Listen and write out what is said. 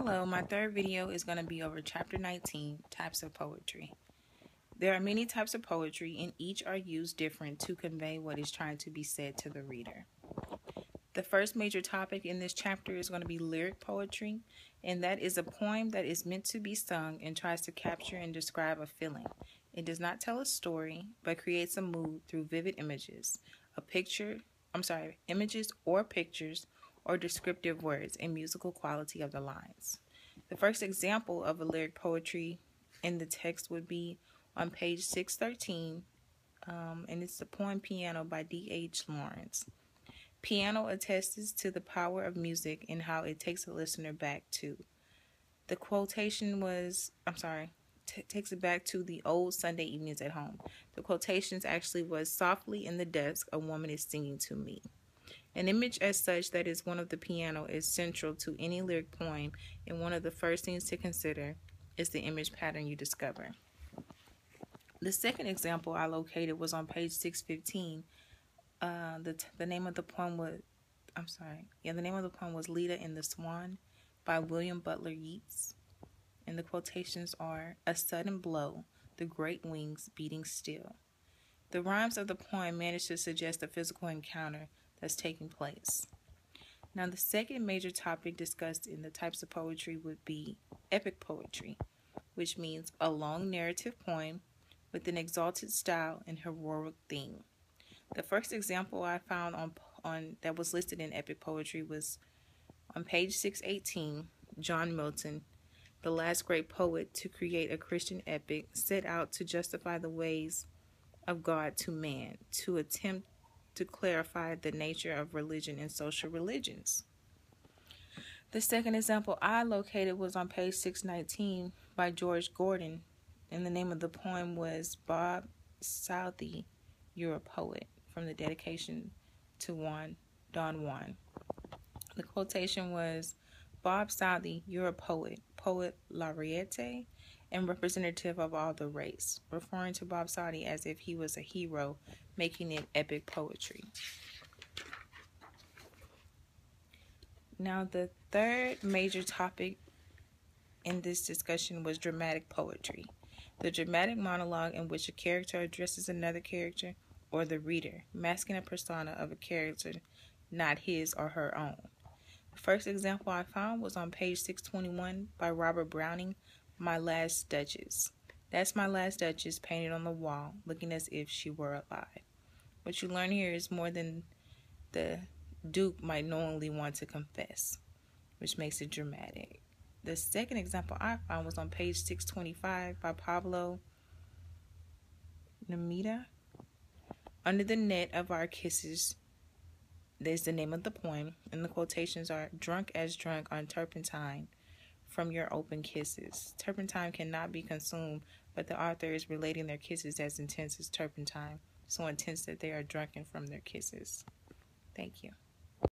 Hello, my third video is going to be over Chapter 19, Types of Poetry. There are many types of poetry, and each are used different to convey what is trying to be said to the reader. The first major topic in this chapter is going to be lyric poetry, and that is a poem that is meant to be sung and tries to capture and describe a feeling. It does not tell a story, but creates a mood through vivid images, images or pictures, or descriptive words and musical quality of the lines. The first example of a lyric poetry in the text would be on page 613, and it's the poem Piano by D.H. Lawrence. Piano attests to the power of music and how it takes a listener back to. The quotation was, takes it back to the old Sunday evenings at home. The quotations actually was, softly in the desk, a woman is singing to me. An image as such that is one of the piano is central to any lyric poem, and one of the first things to consider is the image pattern you discover. The second example I located was on page 615. The name of the poem was, the name of the poem was Leda and the Swan by William Butler Yeats. And the quotations are, a sudden blow, the great wings beating still. The rhymes of the poem manage to suggest a physical encounter that's taking place. Now, the second major topic discussed in the types of poetry would be epic poetry, which means a long narrative poem with an exalted style and heroic theme. The first example I found on that was listed in epic poetry was on page 618. John Milton, the last great poet to create a Christian epic, set out to justify the ways of God to man, to attempt to clarify the nature of religion and social religions. The second example I located was on page 619 by George Gordon, and the name of the poem was Bob Southey, You're a Poet, from the dedication to Don Juan. The quotation was, Bob Southey, you're a poet, poet laureate, and representative of all the race, referring to Bob Southey as if he was a hero, making it epic poetry. Now, the third major topic in this discussion was dramatic poetry, the dramatic monologue in which a character addresses another character or the reader, masking a persona of a character, not his or her own. The first example I found was on page 621 by Robert Browning, My Last Duchess. That's my last Duchess painted on the wall, looking as if she were alive. What you learn here is more than the Duke might knowingly want to confess, which makes it dramatic. The second example I found was on page 625 by Pablo Neruda. Under the net of our kisses, there's the name of the poem, and the quotations are, drunk as drunk on turpentine from your open kisses. Turpentine cannot be consumed, but the author is relating their kisses as intense as turpentine, so intense that they are drunken from their kisses. Thank you.